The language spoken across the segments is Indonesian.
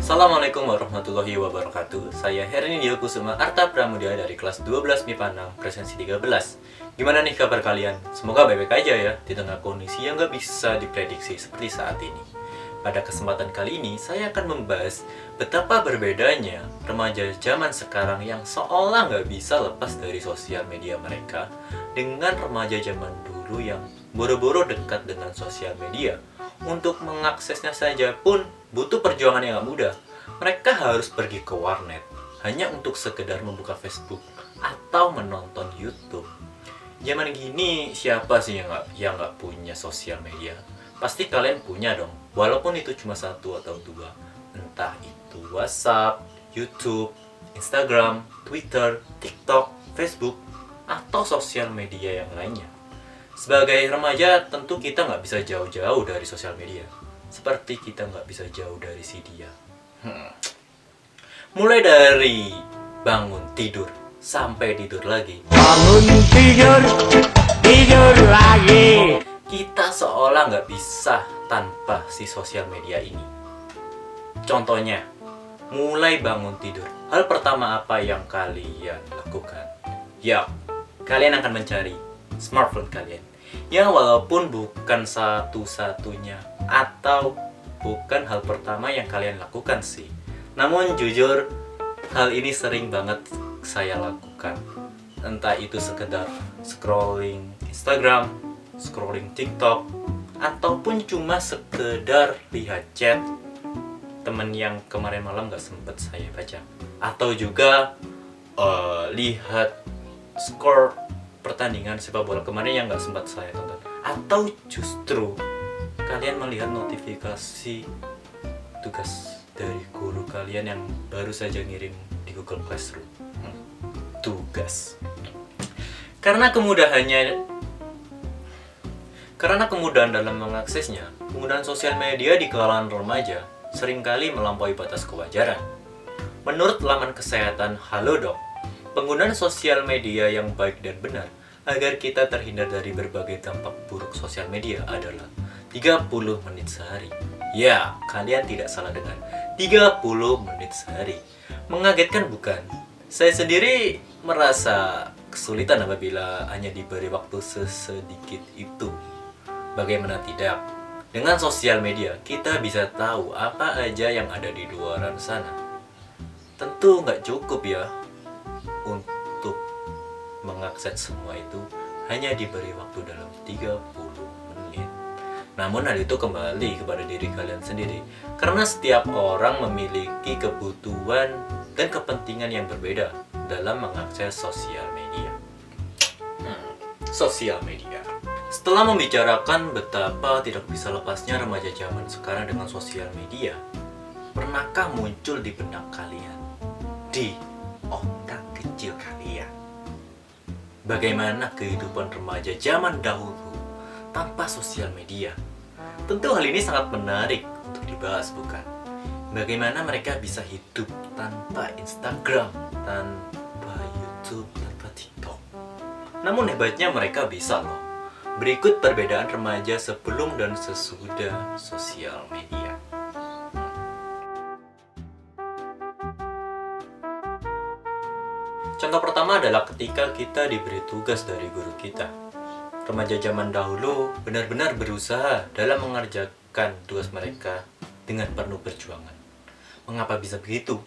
Assalamualaikum warahmatullahi wabarakatuh. Saya Herni Kusuma Arta Pramudia dari kelas 12 MIPA 6 presensi 13. Gimana nih kabar kalian? Semoga baik-baik aja ya di tengah kondisi yang gak bisa diprediksi seperti saat ini. Pada kesempatan kali ini saya akan membahas betapa berbedanya remaja zaman sekarang yang seolah gak bisa lepas dari sosial media mereka dengan remaja zaman dulu yang boro-boro dekat dengan sosial media. Untuk mengaksesnya saja pun butuh perjuangan yang gak mudah. Mereka harus pergi ke warnet hanya untuk sekedar membuka Facebook atau menonton YouTube. Zaman gini siapa sih yang gak punya sosial media? Pasti kalian punya dong, walaupun itu cuma satu atau dua. Entah itu WhatsApp, YouTube, Instagram, Twitter, TikTok, Facebook, atau sosial media yang lainnya. Sebagai remaja, tentu kita nggak bisa jauh-jauh dari sosial media. Seperti kita nggak bisa jauh dari si dia. Mulai dari bangun tidur, sampai tidur lagi. Bangun tidur, tidur lagi. Kita seolah nggak bisa tanpa si sosial media ini. Contohnya, mulai bangun tidur. Hal pertama apa yang kalian lakukan? Ya, kalian akan mencari smartphone kalian. Ya walaupun bukan satu-satunya atau bukan hal pertama yang kalian lakukan sih. Namun jujur hal ini sering banget saya lakukan. Entah itu sekedar scrolling Instagram, scrolling TikTok, ataupun cuma sekedar lihat chat temen yang kemarin malam gak sempet saya baca. Atau juga lihat skor pertandingan sepak bola kemarin yang gak sempat saya tonton. Atau justru kalian melihat notifikasi tugas dari guru kalian yang baru saja ngirim di Google Classroom. Tugas. Karena kemudahan dalam mengaksesnya, penggunaan sosial media di kalangan remaja seringkali melampaui batas kewajaran. Menurut laman kesehatan Halodoc, penggunaan sosial media yang baik dan benar agar kita terhindar dari berbagai dampak buruk sosial media adalah 30 menit sehari. Ya, kalian tidak salah dengar. 30 menit sehari. Mengagetkan bukan? Saya sendiri merasa kesulitan apabila hanya diberi waktu sesedikit itu. Bagaimana tidak? Dengan sosial media, kita bisa tahu apa aja yang ada di luaran sana. Tentu nggak cukup ya untuk mengakses semua itu hanya diberi waktu dalam 30 menit. Namun hal itu kembali kepada diri kalian sendiri. Karena setiap orang memiliki kebutuhan dan kepentingan yang berbeda dalam mengakses sosial media. Sosial media. Setelah membicarakan betapa tidak bisa lepasnya remaja zaman sekarang dengan sosial media, pernahkah muncul di benak kalian, di otak kecil kalian, bagaimana kehidupan remaja zaman dahulu tanpa sosial media? Tentu hal ini sangat menarik untuk dibahas, bukan? Bagaimana mereka bisa hidup tanpa Instagram, tanpa YouTube, tanpa TikTok. Namun hebatnya mereka bisa loh. Berikut perbedaan remaja sebelum dan sesudah sosial media. Contoh pertama adalah ketika kita diberi tugas dari guru kita. Remaja zaman dahulu benar-benar berusaha dalam mengerjakan tugas mereka dengan penuh perjuangan. Mengapa bisa begitu?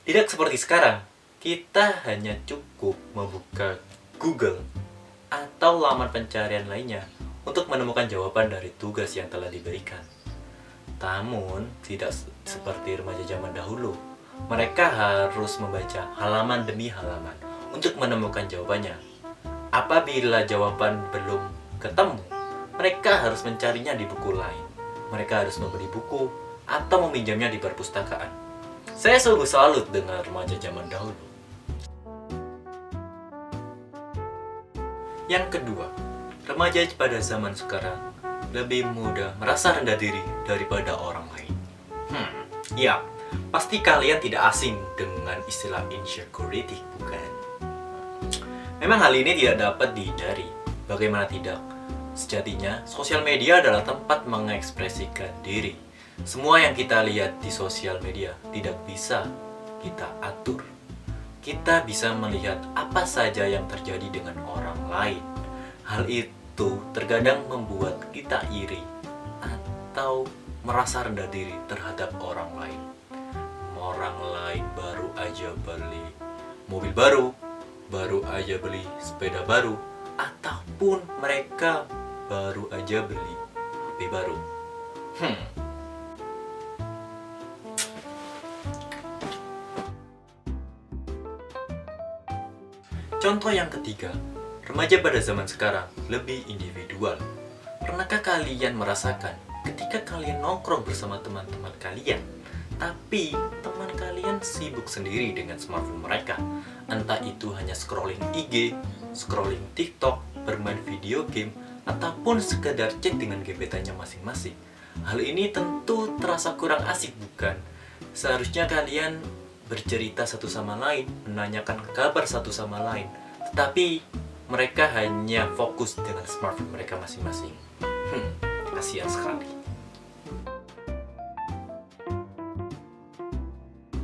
Tidak seperti sekarang, kita hanya cukup membuka Google atau laman pencarian lainnya untuk menemukan jawaban dari tugas yang telah diberikan. Namun, tidak seperti remaja zaman dahulu. Mereka harus membaca halaman demi halaman untuk menemukan jawabannya. Apabila jawaban belum ketemu, mereka harus mencarinya di buku lain. Mereka harus membeli buku atau meminjamnya di perpustakaan. Saya sungguh salut dengan remaja zaman dahulu. Yang kedua, remaja pada zaman sekarang lebih mudah merasa rendah diri daripada orang lain. Ya, pasti kalian tidak asing dengan istilah insecurity, bukan? Memang hal ini tidak dapat dihindari. Bagaimana tidak? Sejatinya, sosial media adalah tempat mengekspresikan diri. Semua yang kita lihat di sosial media tidak bisa kita atur. Kita bisa melihat apa saja yang terjadi dengan orang lain. Hal itu terkadang membuat kita iri atau merasa rendah diri terhadap orang lain. Orang lain baru aja beli mobil baru, baru aja beli sepeda baru, ataupun mereka baru aja beli HP baru. Contoh yang ketiga, remaja pada zaman sekarang lebih individual. Pernahkah kalian merasakan ketika kalian nongkrong bersama teman-teman kalian, tapi teman kalian sibuk sendiri dengan smartphone mereka? Entah itu hanya scrolling IG, scrolling TikTok, bermain video game, ataupun sekedar chat dengan gebetannya masing-masing. Hal ini tentu terasa kurang asik, bukan? Seharusnya kalian bercerita satu sama lain, menanyakan kabar satu sama lain, tetapi mereka hanya fokus dengan smartphone mereka masing-masing. Kasihan sekali.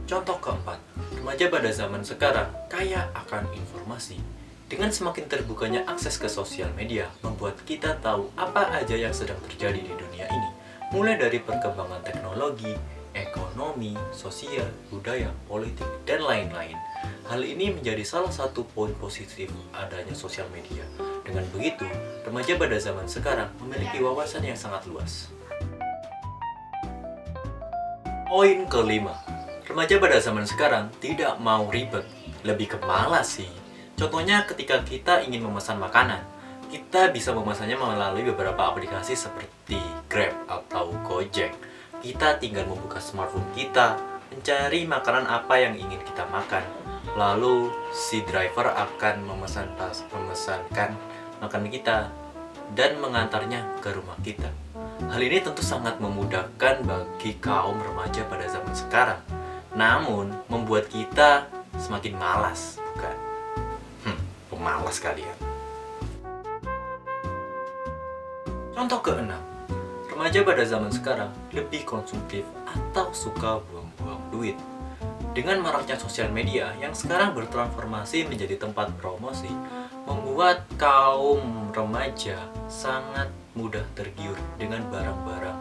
Contoh keempat, remaja pada zaman sekarang kaya akan informasi. Dengan semakin terbukanya akses ke sosial media, membuat kita tahu apa aja yang sedang terjadi di dunia ini, mulai dari perkembangan teknologi, ekonomi, sosial, budaya, politik, dan lain-lain. Hal ini menjadi salah satu poin positif adanya sosial media. Dengan begitu, remaja pada zaman sekarang memiliki wawasan yang sangat luas. Poin kelima, remaja pada zaman sekarang tidak mau ribet, lebih ke malas sih. Contohnya ketika kita ingin memesan makanan, kita bisa memesannya melalui beberapa aplikasi seperti Grab atau Gojek. Kita tinggal membuka smartphone kita, mencari makanan apa yang ingin kita makan. Lalu si driver akan memesankan makanan kita dan mengantarnya ke rumah kita. Hal ini tentu sangat memudahkan bagi kaum remaja pada zaman sekarang. Namun membuat kita semakin malas, bukan? Pemalas kalian. Contoh keenam, remaja pada zaman sekarang lebih konsumtif atau suka buang-buang duit. Dengan maraknya sosial media yang sekarang bertransformasi menjadi tempat promosi, membuat kaum remaja sangat mudah tergiur dengan barang-barang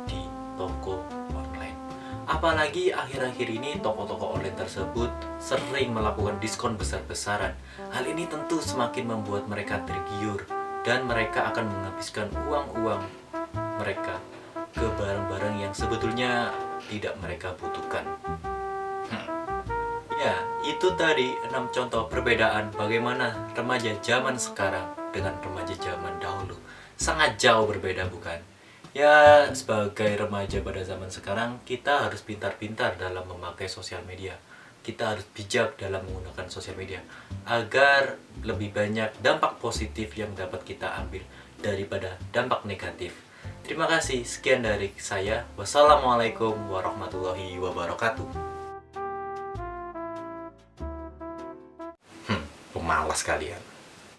di toko online. Apalagi akhir-akhir ini toko-toko online tersebut sering melakukan diskon besar-besaran. Hal ini tentu semakin membuat mereka tergiur dan mereka akan menghabiskan uang-uang mereka ke barang-barang yang sebetulnya tidak mereka butuhkan. Ya, itu tadi 6 contoh perbedaan bagaimana remaja zaman sekarang dengan remaja zaman dahulu. Sangat jauh berbeda, bukan? Ya, sebagai remaja pada zaman sekarang, kita harus pintar-pintar dalam memakai sosial media. Kita harus bijak dalam menggunakan sosial media agar lebih banyak dampak positif yang dapat kita ambil daripada dampak negatif. Terima kasih, sekian dari saya. Wassalamualaikum warahmatullahi wabarakatuh. Pemalas kalian.